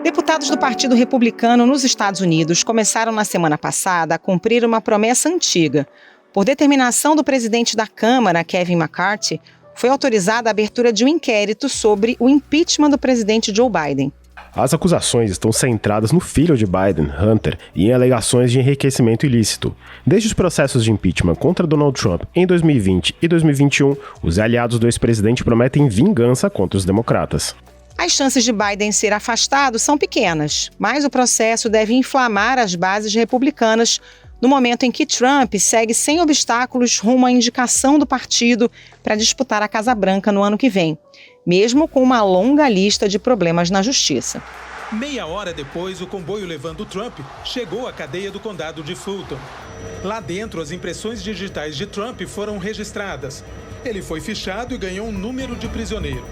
Deputados do Partido Republicano nos Estados Unidos começaram na semana passada a cumprir uma promessa antiga. Por determinação do presidente da Câmara, Kevin McCarthy, foi autorizada a abertura de um inquérito sobre o impeachment do presidente Joe Biden. As acusações estão centradas no filho de Biden, Hunter, e em alegações de enriquecimento ilícito. Desde os processos de impeachment contra Donald Trump em 2020 e 2021, os aliados do ex-presidente prometem vingança contra os democratas. As chances de Biden ser afastado são pequenas, mas o processo deve inflamar as bases republicanas no momento em que Trump segue sem obstáculos rumo à indicação do partido para disputar a Casa Branca no ano que vem, mesmo com uma longa lista de problemas na justiça. Meia hora depois, o comboio levando Trump chegou à cadeia do condado de Fulton. Lá dentro, as impressões digitais de Trump foram registradas. Ele foi fichado e ganhou um número de prisioneiro.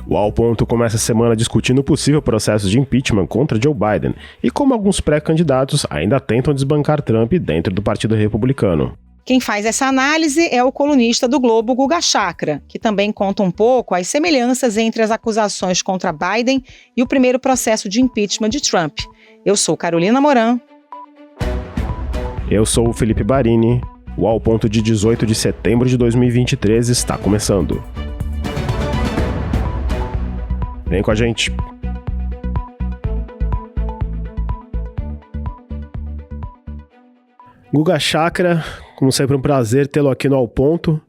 O Ao Ponto começa a semana discutindo o possível processo de impeachment contra Joe Biden e como alguns pré-candidatos ainda tentam desbancar Trump dentro do Partido Republicano. Quem faz essa análise é o colunista do Globo, Guga Chakra, que também conta um pouco as semelhanças entre as acusações contra Biden e o primeiro processo de impeachment de Trump. Eu sou Carolina Moran. Eu sou o Felipe Barini. O Ao Ponto de 18 de setembro de 2023 está começando. Vem com a gente. Guga Chakra, como sempre um prazer tê-lo aqui no Ao Ponto.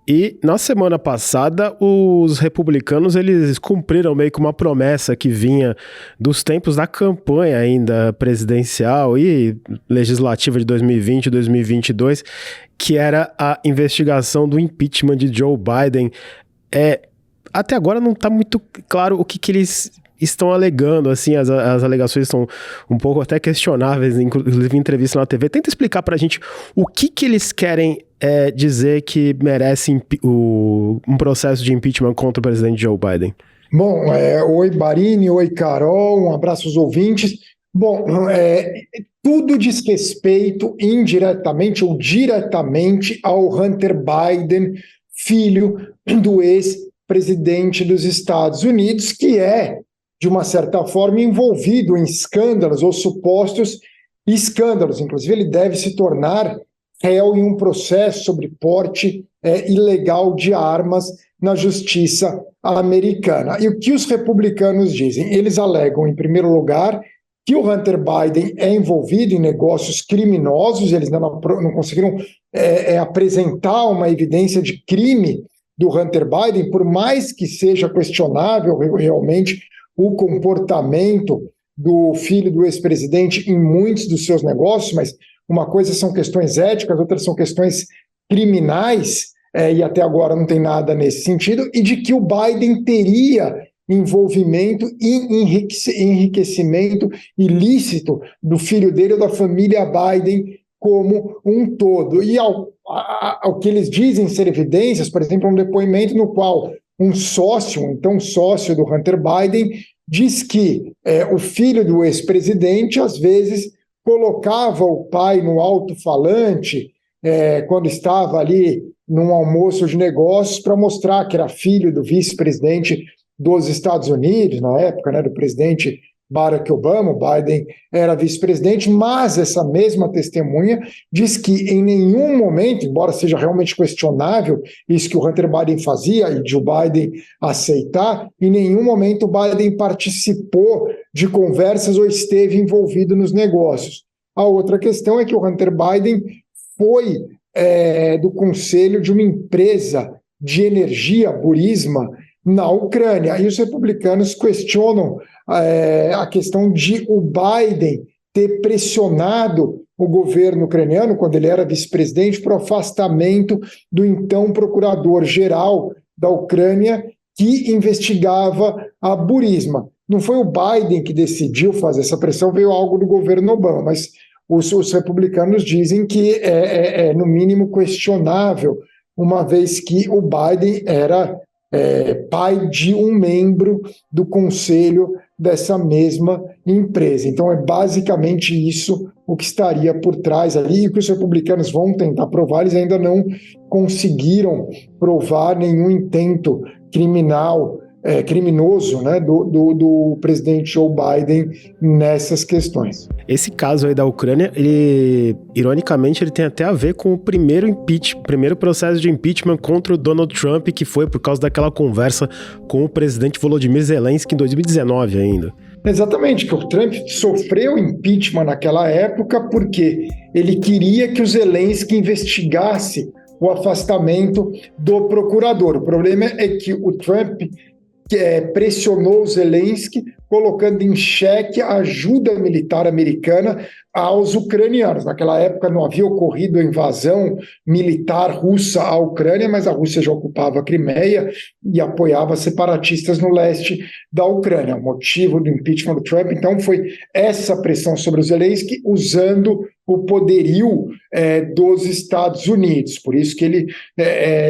E na semana passada os republicanos eles cumpriram meio que uma promessa que vinha dos tempos da campanha ainda presidencial e legislativa de 2020 e 2022, que era a investigação do impeachment de Joe Biden. Até agora não está muito claro o que eles estão alegando, assim, as alegações são um pouco até questionáveis, inclusive em entrevista na TV. Tenta explicar pra gente o que eles querem dizer que merece um processo de impeachment contra o presidente Joe Biden. Bom, oi Barini, oi Carol, um abraço aos ouvintes. Bom, tudo diz respeito indiretamente ou diretamente ao Hunter Biden, filho do ex-presidente dos Estados Unidos, que é, de uma certa forma, envolvido em escândalos ou supostos escândalos. Inclusive, ele deve se tornar réu em um processo sobre porte ilegal de armas na justiça americana. E o que os republicanos dizem? Eles alegam, em primeiro lugar, que o Hunter Biden é envolvido em negócios criminosos, eles não conseguiram apresentar uma evidência de crime do Hunter Biden, por mais que seja questionável realmente o comportamento do filho do ex-presidente em muitos dos seus negócios, mas uma coisa são questões éticas, outras são questões criminais, e até agora não tem nada nesse sentido, e de que o Biden teria envolvimento e enriquecimento ilícito do filho dele ou da família Biden como um todo. E ao que eles dizem ser evidências, por exemplo, um depoimento no qual um sócio do Hunter Biden, diz que o filho do ex-presidente, às vezes, colocava o pai no alto-falante quando estava ali num almoço de negócios para mostrar que era filho do vice-presidente dos Estados Unidos, na época, né, do presidente Barack Obama. O Biden era vice-presidente, mas essa mesma testemunha diz que em nenhum momento, embora seja realmente questionável isso que o Hunter Biden fazia e Joe Biden aceitar, em nenhum momento o Biden participou de conversas ou esteve envolvido nos negócios. A outra questão é que o Hunter Biden foi do conselho de uma empresa de energia, Burisma, na Ucrânia. E os republicanos questionam a questão de o Biden ter pressionado o governo ucraniano, quando ele era vice-presidente, para o afastamento do então procurador-geral da Ucrânia, que investigava a Burisma. Não foi o Biden que decidiu fazer essa pressão, veio algo do governo Obama, mas os republicanos dizem que é no mínimo questionável, uma vez que o Biden era pai de um membro do conselho dessa mesma empresa. Então é basicamente isso o que estaria por trás ali, e o que os republicanos vão tentar provar. Eles ainda não conseguiram provar nenhum intento criminal criminoso, né, do presidente Joe Biden nessas questões. Esse caso aí da Ucrânia, ironicamente, ele tem até a ver com o primeiro processo de impeachment contra o Donald Trump, que foi por causa daquela conversa com o presidente Volodymyr Zelensky em 2019 ainda. Exatamente, que o Trump sofreu impeachment naquela época porque ele queria que o Zelensky investigasse o afastamento do procurador. O problema é que o Trump pressionou o Zelensky, colocando em xeque a ajuda militar americana aos ucranianos. Naquela época não havia ocorrido a invasão militar russa à Ucrânia, mas a Rússia já ocupava a Crimeia e apoiava separatistas no leste da Ucrânia. O motivo do impeachment do Trump, então, foi essa pressão sobre o Zelensky, usando o poderio dos Estados Unidos. Por isso que ele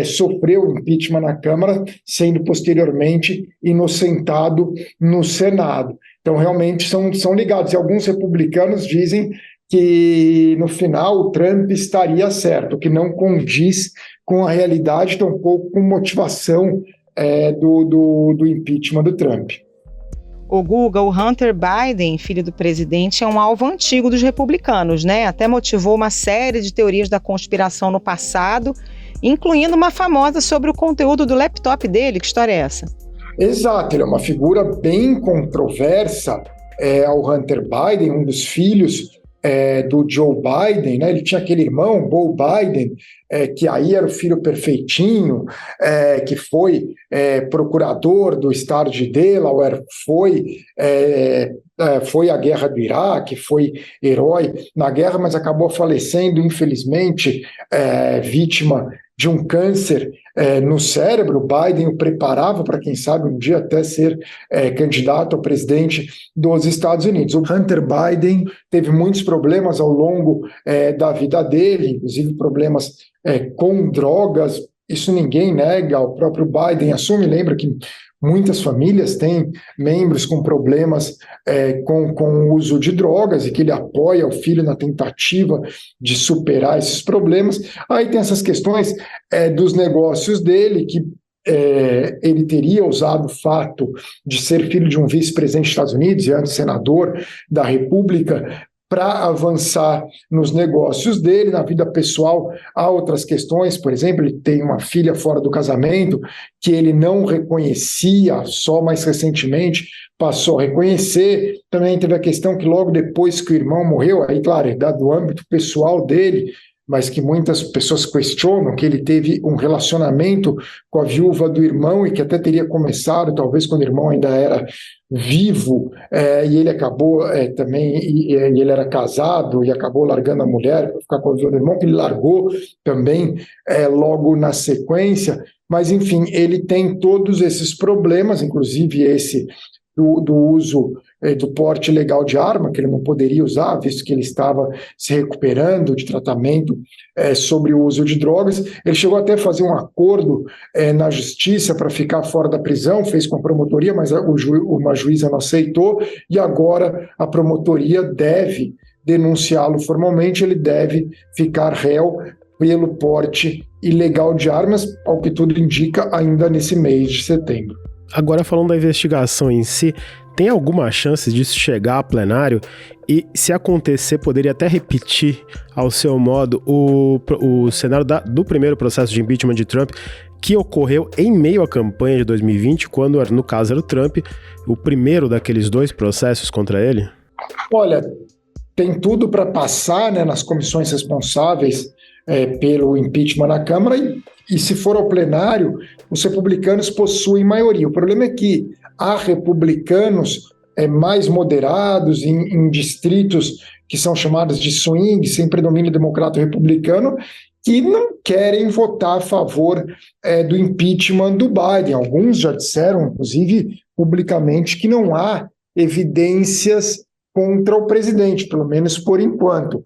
sofreu impeachment na Câmara, sendo posteriormente inocentado no Senado. Então, realmente, são ligados. E alguns republicanos dizem que, no final, o Trump estaria certo, que não condiz com a realidade, tampouco com motivação do impeachment do Trump. O Guga, o Hunter Biden, filho do presidente, é um alvo antigo dos republicanos, né? Até motivou uma série de teorias da conspiração no passado, incluindo uma famosa sobre o conteúdo do laptop dele. Que história é essa? Exato, ele é uma figura bem controversa, o Hunter Biden, um dos filhos do Joe Biden, né? Ele tinha aquele irmão, Beau Biden, que aí era o filho perfeitinho, que foi procurador do estado de Delaware, foi à guerra do Iraque, foi herói na guerra, mas acabou falecendo, infelizmente, vítima de um câncer no cérebro. O Biden o preparava para, quem sabe, um dia até ser candidato a presidente dos Estados Unidos. O Hunter Biden teve muitos problemas ao longo da vida dele, inclusive problemas com drogas. Isso ninguém nega, o próprio Biden assume. Lembra que muitas famílias têm membros com problemas com o uso de drogas e que ele apoia o filho na tentativa de superar esses problemas. Aí tem essas questões dos negócios dele, que ele teria usado o fato de ser filho de um vice-presidente dos Estados Unidos e antes senador da República para avançar nos negócios dele. Na vida pessoal há outras questões. Por exemplo, ele tem uma filha fora do casamento que ele não reconhecia, só mais recentemente passou a reconhecer. Também teve a questão que logo depois que o irmão morreu, aí claro, é do âmbito pessoal dele, mas que muitas pessoas questionam, que ele teve um relacionamento com a viúva do irmão e que até teria começado, talvez, quando o irmão ainda era vivo, e ele acabou também, e ele era casado e acabou largando a mulher para ficar com a viúva do irmão, que ele largou também logo na sequência. Mas, enfim, ele tem todos esses problemas, inclusive esse do uso do porte ilegal de arma, que ele não poderia usar, visto que ele estava se recuperando de tratamento sobre o uso de drogas. Ele chegou até a fazer um acordo na justiça para ficar fora da prisão, fez com a promotoria, mas uma juíza não aceitou, e agora a promotoria deve denunciá-lo formalmente, ele deve ficar réu pelo porte ilegal de armas, ao que tudo indica, ainda nesse mês de setembro. Agora, falando da investigação em si, tem alguma chance disso chegar a plenário? E, se acontecer, poderia até repetir, ao seu modo, o cenário do primeiro processo de impeachment de Trump, que ocorreu em meio à campanha de 2020, quando, no caso, era o Trump, o primeiro daqueles dois processos contra ele? Olha, tem tudo para passar, né, nas comissões responsáveis pelo impeachment na Câmara, e se for ao plenário, os republicanos possuem maioria. O problema é que há republicanos mais moderados em distritos que são chamados de swing, sem predomínio democrata ou republicano, que não querem votar a favor do impeachment do Biden. Alguns já disseram, inclusive publicamente, que não há evidências contra o presidente, pelo menos por enquanto.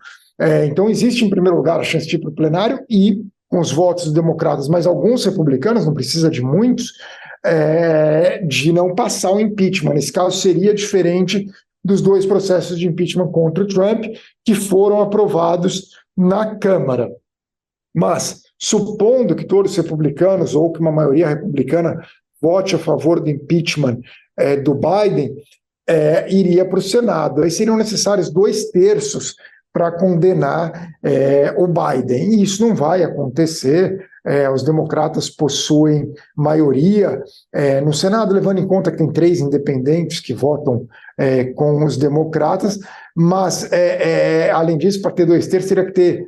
Então existe, em primeiro lugar, a chance de ir para o plenário e com os votos dos democratas, mas alguns republicanos, não precisa de muitos, de não passar o impeachment. Nesse caso, seria diferente dos dois processos de impeachment contra o Trump, que foram aprovados na Câmara. Mas, supondo que todos os republicanos, ou que uma maioria republicana vote a favor do impeachment do Biden, iria para o Senado. Aí seriam necessários 2/3 para condenar o Biden. E isso não vai acontecer. Os democratas possuem maioria no Senado, levando em conta que tem 3 independentes que votam com os democratas, mas, além disso, para ter 2/3, teria que ter,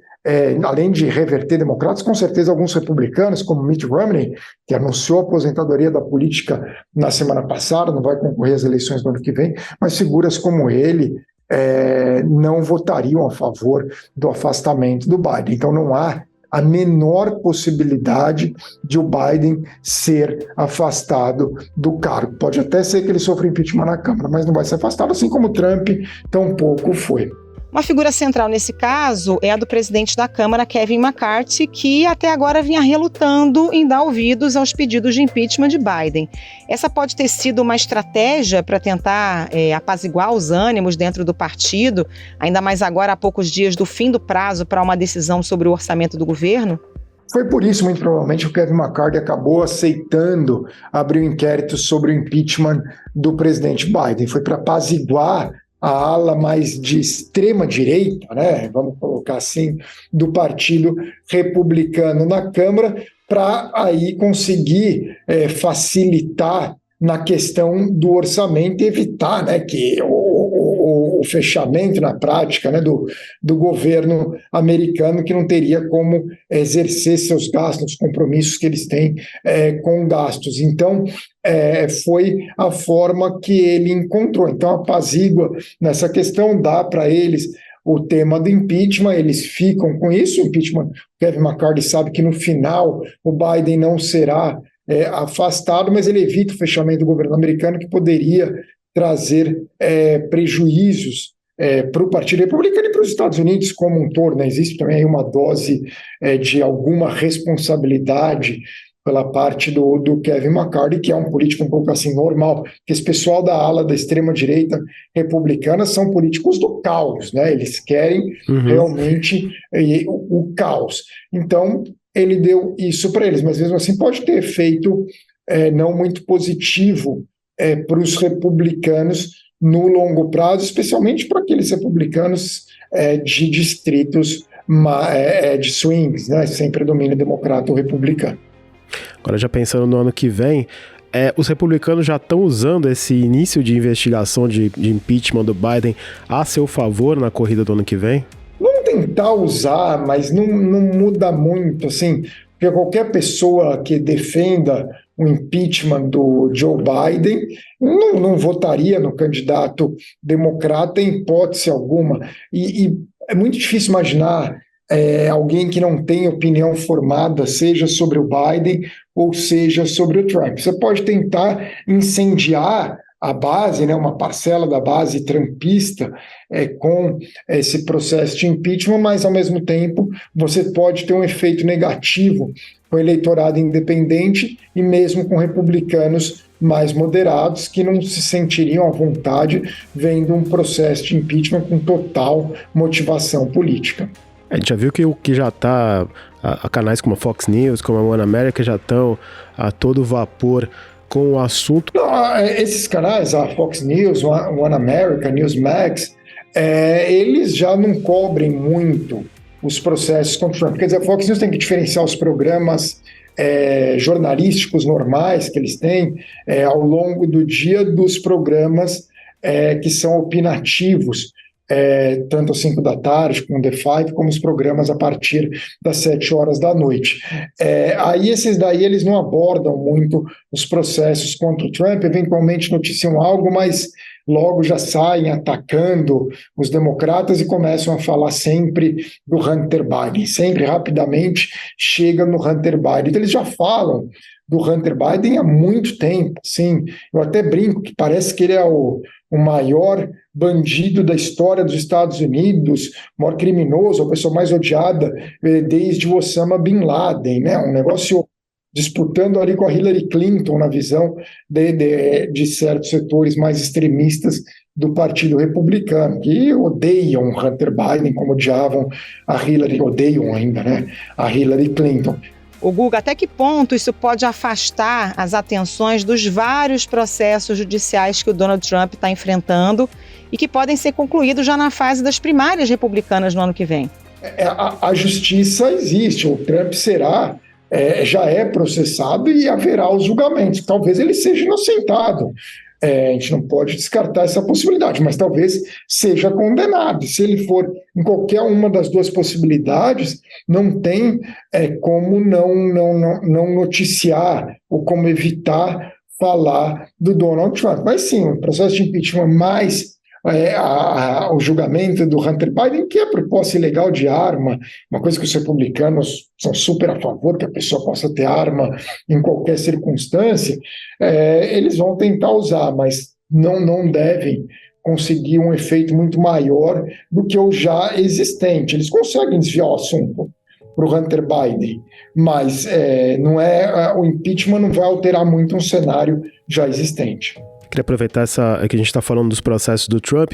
além de reverter democratas, com certeza alguns republicanos, como Mitt Romney, que anunciou a aposentadoria da política na semana passada, não vai concorrer às eleições do ano que vem, mas figuras como ele não votariam a favor do afastamento do Biden. Então não há a menor possibilidade de o Biden ser afastado do cargo. Pode até ser que ele sofra impeachment na Câmara, mas não vai ser afastado, assim como Trump tampouco foi. Uma figura central nesse caso é a do presidente da Câmara, Kevin McCarthy, que até agora vinha relutando em dar ouvidos aos pedidos de impeachment de Biden. Essa pode ter sido uma estratégia para tentar apaziguar os ânimos dentro do partido, ainda mais agora há poucos dias do fim do prazo para uma decisão sobre o orçamento do governo? Foi por isso, muito provavelmente, que o Kevin McCarthy acabou aceitando abrir um inquérito sobre o impeachment do presidente Biden. Foi para apaziguar a ala mais de extrema-direita, né, vamos colocar assim, do Partido Republicano na Câmara, para aí conseguir facilitar na questão do orçamento e evitar, né, que o fechamento na prática, né, do governo americano, que não teria como exercer seus gastos, os compromissos que eles têm com gastos. Então, foi a forma que ele encontrou. Então, apazigua nessa questão, dá para eles o tema do impeachment, eles ficam com isso. O impeachment, Kevin McCarthy sabe que no final o Biden não será afastado, mas ele evita o fechamento do governo americano, que poderia trazer prejuízos para o Partido Republicano e para os Estados Unidos como um todo, né? Existe também uma dose de alguma responsabilidade pela parte do Kevin McCarthy, que é um político um pouco assim normal, que esse pessoal da ala da extrema-direita republicana são políticos do caos, né? Eles querem realmente o caos. Então, ele deu isso para eles, mas mesmo assim pode ter efeito não muito positivo para os republicanos no longo prazo, especialmente para aqueles republicanos de distritos de swings, né, sem predomínio democrata ou republicano. Agora, já pensando no ano que vem, os republicanos já estão usando esse início de investigação de impeachment do Biden a seu favor na corrida do ano que vem? Vamos tentar usar, mas não muda muito, assim, porque qualquer pessoa que defenda o impeachment do Joe Biden não votaria no candidato democrata em hipótese alguma. E é muito difícil imaginar alguém que não tem opinião formada, seja sobre o Biden ou seja sobre o Trump. Você pode tentar incendiar a base, né, uma parcela da base trumpista com esse processo de impeachment, mas, ao mesmo tempo, você pode ter um efeito negativo com o eleitorado independente e mesmo com republicanos mais moderados que não se sentiriam à vontade vendo um processo de impeachment com total motivação política. A gente já viu que já está, a canais como a Fox News, como a One America, já estão a todo vapor com o assunto. Esses canais, a Fox News, One America, Newsmax, eles já não cobrem muito os processos contra o Trump. Quer dizer, a Fox News tem que diferenciar os programas jornalísticos normais que eles têm ao longo do dia dos programas que são opinativos, tanto às 5 da tarde, com o The Five, como os programas a partir das 7 horas da noite. Aí esses daí eles não abordam muito os processos contra o Trump, eventualmente noticiam algo, mas logo já saem atacando os democratas e começam a falar sempre do Hunter Biden, sempre rapidamente chega no Hunter Biden. Então eles já falam do Hunter Biden há muito tempo, sim. Eu até brinco que parece que ele é o maior bandido da história dos Estados Unidos, o maior criminoso, a pessoa mais odiada desde Osama Bin Laden, né? Um negócio disputando ali com a Hillary Clinton na visão de certos setores mais extremistas do Partido Republicano, que odeiam Hunter Biden como odiavam a Hillary, odeiam ainda, né, a Hillary Clinton. O Guga, até que ponto isso pode afastar as atenções dos vários processos judiciais que o Donald Trump está enfrentando e que podem ser concluídos já na fase das primárias republicanas no ano que vem? A justiça existe, o Trump já é processado e haverá os julgamentos. Talvez ele seja inocentado. A gente não pode descartar essa possibilidade, mas talvez seja condenado. Se ele for em qualquer uma das duas possibilidades, não tem como não noticiar ou como evitar falar do Donald Trump. Mas sim, o processo de impeachment mais o julgamento do Hunter Biden, que é a proposta ilegal de arma, uma coisa que os republicanos são super a favor, que a pessoa possa ter arma em qualquer circunstância, eles vão tentar usar, mas não devem conseguir um efeito muito maior do que o já existente. Eles conseguem desviar o assunto para o Hunter Biden, mas o impeachment não vai alterar muito um cenário já existente. Queria aproveitar que a gente está falando dos processos do Trump.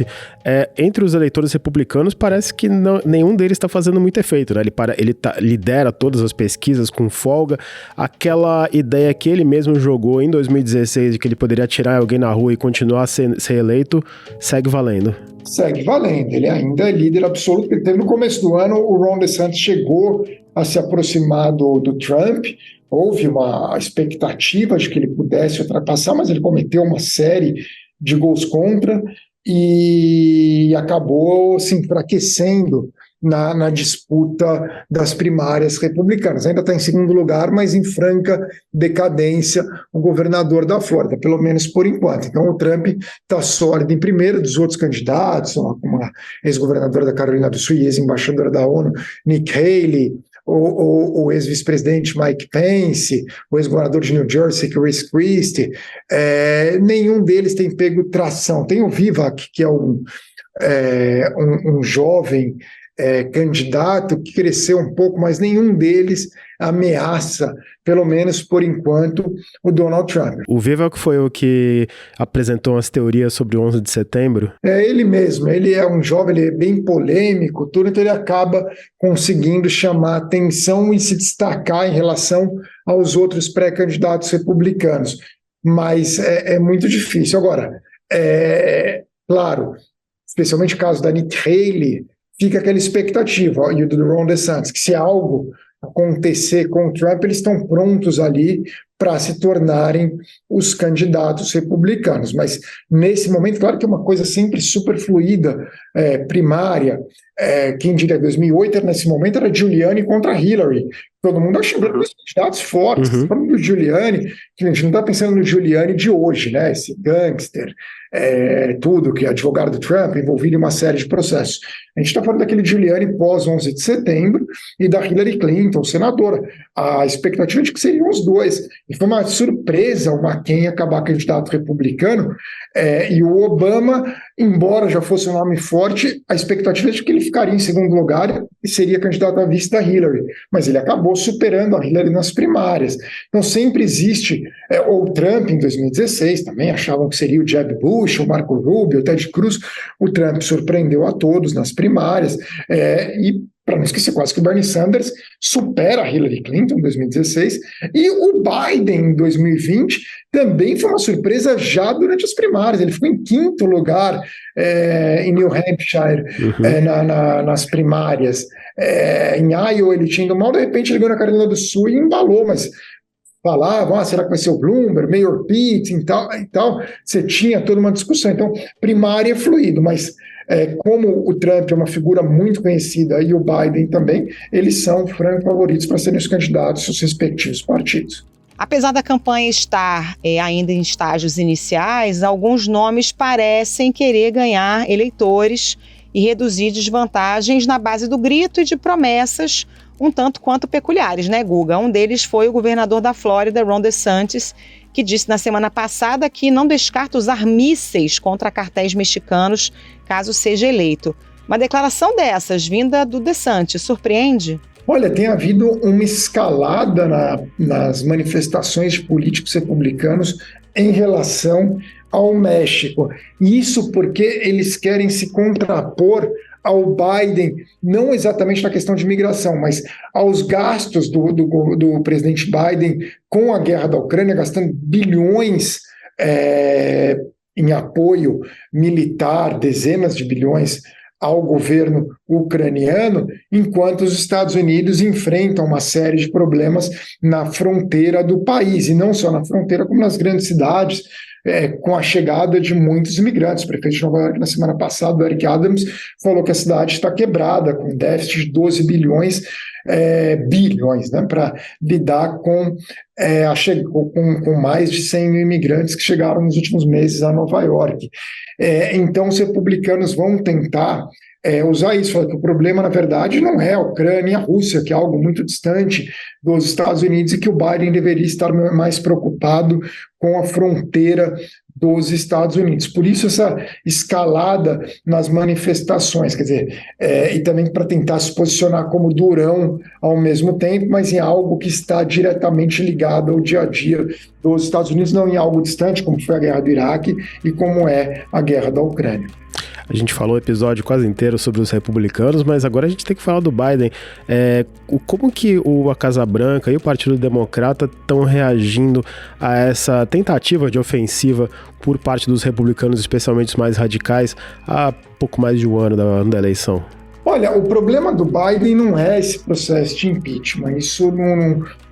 Entre os eleitores republicanos, parece que nenhum deles está fazendo muito efeito, né? Ele lidera todas as pesquisas com folga. Aquela ideia que ele mesmo jogou em 2016 de que ele poderia atirar alguém na rua e continuar a ser eleito, segue valendo. Segue valendo. Ele ainda é líder absoluto. No começo do ano, o Ron DeSantis chegou a se aproximar do Trump. Houve uma expectativa de que ele pudesse ultrapassar, mas ele cometeu uma série de gols contra e acabou se enfraquecendo na disputa das primárias republicanas. Ainda está em segundo lugar, mas em franca decadência o governador da Flórida, pelo menos por enquanto. Então o Trump está sólido em primeiro dos outros candidatos, como a ex-governadora da Carolina do Sul e ex-embaixadora da ONU, Nikki Haley, o ex-vice-presidente Mike Pence, o ex-governador de New Jersey, Chris Christie, nenhum deles tem pego tração. Tem o Vivek, que é um jovem candidato que cresceu um pouco, mas nenhum deles ameaça, pelo menos por enquanto, o Donald Trump. O Vivek foi o que apresentou as teorias sobre o 11 de setembro? É ele mesmo, ele é um jovem, ele é bem polêmico, tudo, então ele acaba conseguindo chamar atenção e se destacar em relação aos outros pré-candidatos republicanos, mas é muito difícil. Agora, claro, especialmente o caso da Nikki Haley, fica aquela expectativa, e o do Ron DeSantis, que se algo acontecer com o Trump, eles estão prontos ali para se tornarem os candidatos republicanos. Mas, nesse momento, claro que é uma coisa sempre super fluida, primária. Quem diria 2008, nesse momento, era Giuliani contra Hillary. Todo mundo achando dois candidatos fortes. Falando do Giuliani, que a gente não está pensando no Giuliani de hoje, né? Esse gangster, tudo, que é advogado do Trump, envolvido em uma série de processos. A gente está falando daquele Giuliani pós-11 de setembro e da Hillary Clinton, senadora. A expectativa de que seriam os dois. E foi uma surpresa o McCain acabar candidato republicano, e o Obama, embora já fosse um nome forte, a expectativa é de que ele ficaria em segundo lugar e seria candidato a vice da Hillary. Mas ele acabou superando a Hillary nas primárias. Então sempre existe, ou o Trump em 2016 também achavam que seria o Jeb Bush, o Marco Rubio, o Ted Cruz. O Trump surpreendeu a todos nas primárias, e para não esquecer, quase que o Bernie Sanders supera a Hillary Clinton em 2016, e o Biden em 2020 também foi uma surpresa já durante as primárias. Ele ficou em quinto lugar em New Hampshire, nas primárias. Em Iowa ele tinha ido mal, de repente ele ganhou na Carolina do Sul e embalou, mas falavam, será que vai ser o Bloomberg, Mayor Pete e tal, você tinha toda uma discussão. Então, primária é fluido, mas como o Trump é uma figura muito conhecida e o Biden também, eles são francos favoritos para serem os candidatos dos respectivos partidos. Apesar da campanha estar ainda em estágios iniciais, alguns nomes parecem querer ganhar eleitores e reduzir desvantagens na base do grito e de promessas um tanto quanto peculiares, né, Guga? Um deles foi o governador da Flórida, Ron DeSantis, que disse na semana passada que não descarta usar mísseis contra cartéis mexicanos caso seja eleito. Uma declaração dessas, vinda do DeSantis, surpreende? Olha, tem havido uma escalada nas manifestações de políticos republicanos em relação ao México. Isso porque eles querem se contrapor ao Biden, não exatamente na questão de imigração, mas aos gastos do presidente Biden com a guerra da Ucrânia, gastando bilhões em apoio militar, dezenas de bilhões ao governo ucraniano, enquanto os Estados Unidos enfrentam uma série de problemas na fronteira do país, e não só na fronteira, como nas grandes cidades, com a chegada de muitos imigrantes. O prefeito de Nova York, na semana passada, o Eric Adams, falou que a cidade está quebrada, com déficit de 12 bilhões, né, para lidar com mais de 100 mil imigrantes que chegaram nos últimos meses a Nova York. Então, os republicanos vão tentar usar isso, falar que o problema, na verdade, não é a Ucrânia e a Rússia, que é algo muito distante dos Estados Unidos, e que o Biden deveria estar mais preocupado com a fronteira dos Estados Unidos. Por isso essa escalada nas manifestações, quer dizer, e também para tentar se posicionar como durão ao mesmo tempo, mas em algo que está diretamente ligado ao dia a dia dos Estados Unidos, não em algo distante, como foi a guerra do Iraque e como é a guerra da Ucrânia. A gente falou o episódio quase inteiro sobre os republicanos, mas agora a gente tem que falar do Biden. Como que a Casa Branca e o Partido Democrata estão reagindo a essa tentativa de ofensiva por parte dos republicanos, especialmente os mais radicais, há pouco mais de um ano da eleição? Olha, o problema do Biden não é esse processo de impeachment. Isso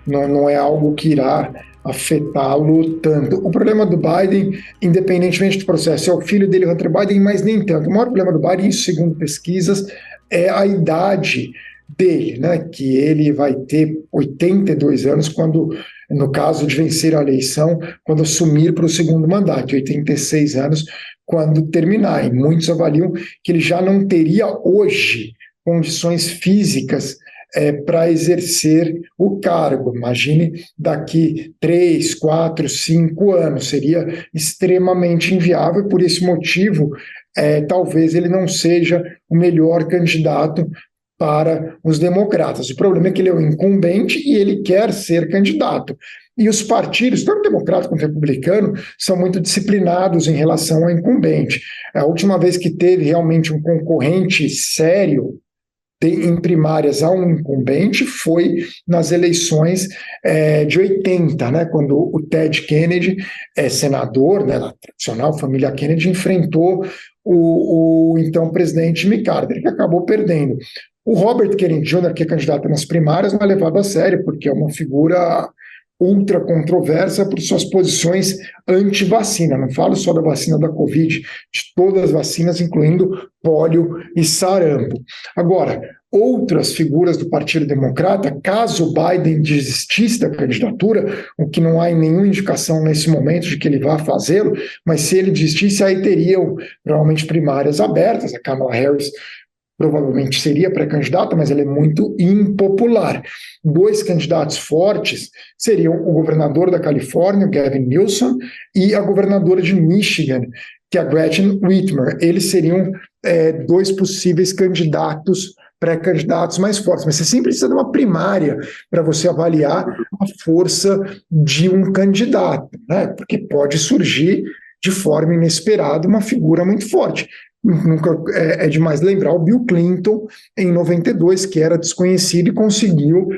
não é algo que irá afetá-lo tanto. O problema do Biden, independentemente do processo, é o filho dele, Hunter Biden, mas nem tanto. O maior problema do Biden, isso segundo pesquisas, é a idade dele, né? Que ele vai ter 82 anos quando, no caso de vencer a eleição, quando assumir para o segundo mandato, 86 anos quando terminar. E muitos avaliam que ele já não teria hoje condições físicas para exercer o cargo. Imagine daqui 3, 4, 5 anos. Seria extremamente inviável, e por esse motivo, talvez ele não seja o melhor candidato para os democratas. O problema é que ele é o incumbente e ele quer ser candidato. E os partidos, tanto democrata quanto republicano, são muito disciplinados em relação ao incumbente. A última vez que teve realmente um concorrente sério em primárias a um incumbente foi nas eleições de 80, né, quando o Ted Kennedy, senador, né, da tradicional família Kennedy, enfrentou o então presidente Jimmy Carter, que acabou perdendo. O Robert Kennedy Jr., que é candidato nas primárias, não é levado a sério, porque é uma figura ultra controversa por suas posições anti-vacina. Não falo só da vacina da Covid, de todas as vacinas, incluindo pólio e sarampo. Agora, outras figuras do Partido Democrata, caso Biden desistisse da candidatura, o que não há nenhuma indicação nesse momento de que ele vá fazê-lo, mas se ele desistisse, aí teriam provavelmente primárias abertas. A Kamala Harris provavelmente seria pré-candidata, mas ela é muito impopular. Dois candidatos fortes seriam o governador da Califórnia, Gavin Newsom, e a governadora de Michigan, que é a Gretchen Whitmer. Eles seriam dois possíveis candidatos, pré-candidatos mais fortes, mas você sempre precisa de uma primária para você avaliar a força de um candidato, né? Porque pode surgir de forma inesperada uma figura muito forte. Nunca é demais lembrar o Bill Clinton, em 92, que era desconhecido e conseguiu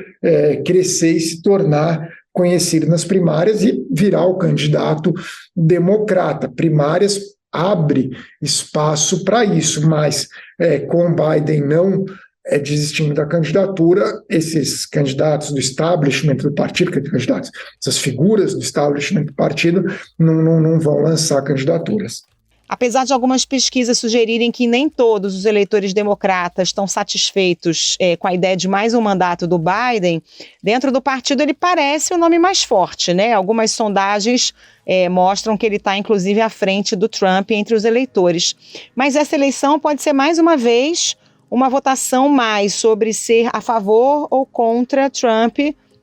crescer e se tornar conhecido nas primárias e virar o candidato democrata. Primárias abre espaço para isso, mas com Biden não desistindo da candidatura, esses candidatos do establishment do partido, essas figuras do establishment do partido não vão lançar candidaturas. Apesar de algumas pesquisas sugerirem que nem todos os eleitores democratas estão satisfeitos com a ideia de mais um mandato do Biden, dentro do partido ele parece o nome mais forte, né? Algumas sondagens mostram que ele está, inclusive, à frente do Trump entre os eleitores. Mas essa eleição pode ser, mais uma vez, uma votação mais sobre ser a favor ou contra Trump,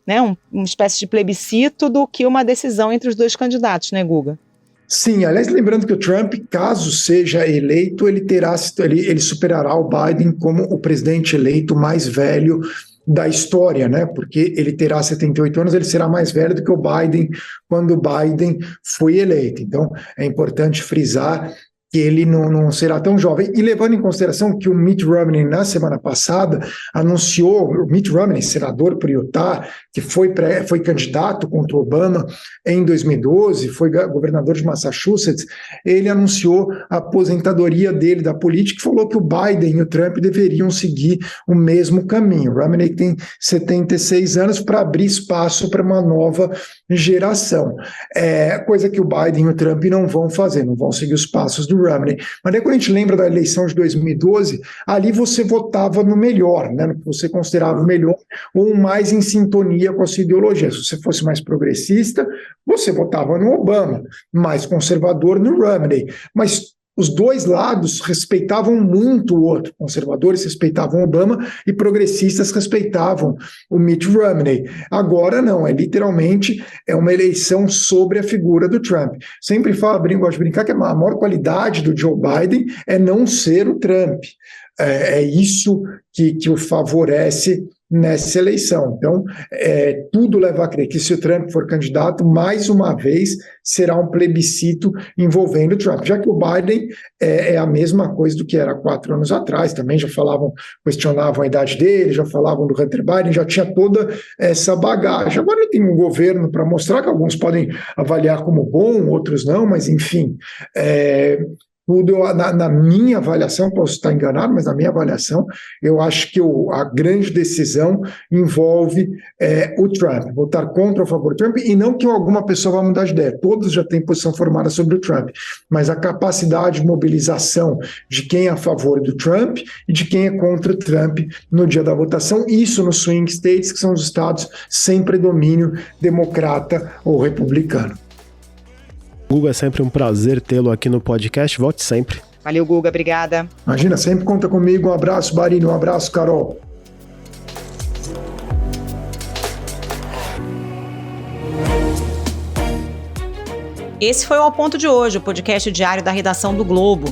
né? Uma espécie de plebiscito, do que uma decisão entre os dois candidatos, né, Guga? Sim, aliás, lembrando que o Trump, caso seja eleito, ele superará o Biden como o presidente eleito mais velho da história, né? Porque ele terá 78 anos, ele será mais velho do que o Biden quando o Biden foi eleito. Então, é importante frisar que ele não será tão jovem. E levando em consideração que o Mitt Romney, na semana passada, anunciou, o Mitt Romney, senador por Utah, que foi candidato contra Obama em 2012, foi governador de Massachusetts, ele anunciou a aposentadoria dele da política e falou que o Biden e o Trump deveriam seguir o mesmo caminho. O Romney tem 76 anos para abrir espaço para uma nova geração. Coisa que o Biden e o Trump não vão fazer, não vão seguir os passos do Romney. Mas aí quando a gente lembra da eleição de 2012, ali você votava no melhor, né, no que você considerava o melhor, ou mais em sintonia com a sua ideologia. Se você fosse mais progressista, você votava no Obama, mais conservador no Romney. Mas os dois lados respeitavam muito o outro. Conservadores respeitavam Obama e progressistas respeitavam o Mitt Romney. Agora não, literalmente uma eleição sobre a figura do Trump. Sempre gosto de brincar que a maior qualidade do Joe Biden é não ser o Trump. É isso que o favorece nessa eleição. Então, tudo leva a crer que se o Trump for candidato, mais uma vez, será um plebiscito envolvendo o Trump, já que o Biden é a mesma coisa do que era 4 anos atrás, também já questionavam a idade dele, já falavam do Hunter Biden, já tinha toda essa bagagem. Agora ele tem um governo para mostrar que alguns podem avaliar como bom, outros não, mas enfim, tudo, na minha avaliação, posso estar enganado, mas na minha avaliação, eu acho que a grande decisão envolve o Trump, votar contra ou a favor do Trump, e não que alguma pessoa vá mudar de ideia, todos já têm posição formada sobre o Trump, mas a capacidade de mobilização de quem é a favor do Trump e de quem é contra o Trump no dia da votação, isso nos swing states, que são os estados sem predomínio democrata ou republicano. Guga, é sempre um prazer tê-lo aqui no podcast. Volte sempre. Valeu, Guga. Obrigada. Imagina, sempre conta comigo. Um abraço, Barini. Um abraço, Carol. Esse foi o Ao Ponto de hoje, o podcast diário da redação do Globo.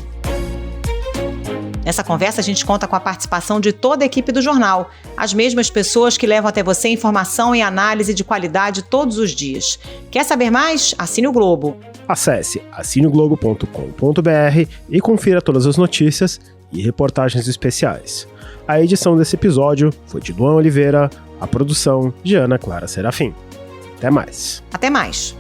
Nessa conversa, a gente conta com a participação de toda a equipe do jornal, as mesmas pessoas que levam até você informação e análise de qualidade todos os dias. Quer saber mais? Assine o Globo. Acesse assineoglobo.com.br e confira todas as notícias e reportagens especiais. A edição desse episódio foi de Luan Oliveira, a produção de Ana Clara Serafim. Até mais. Até mais.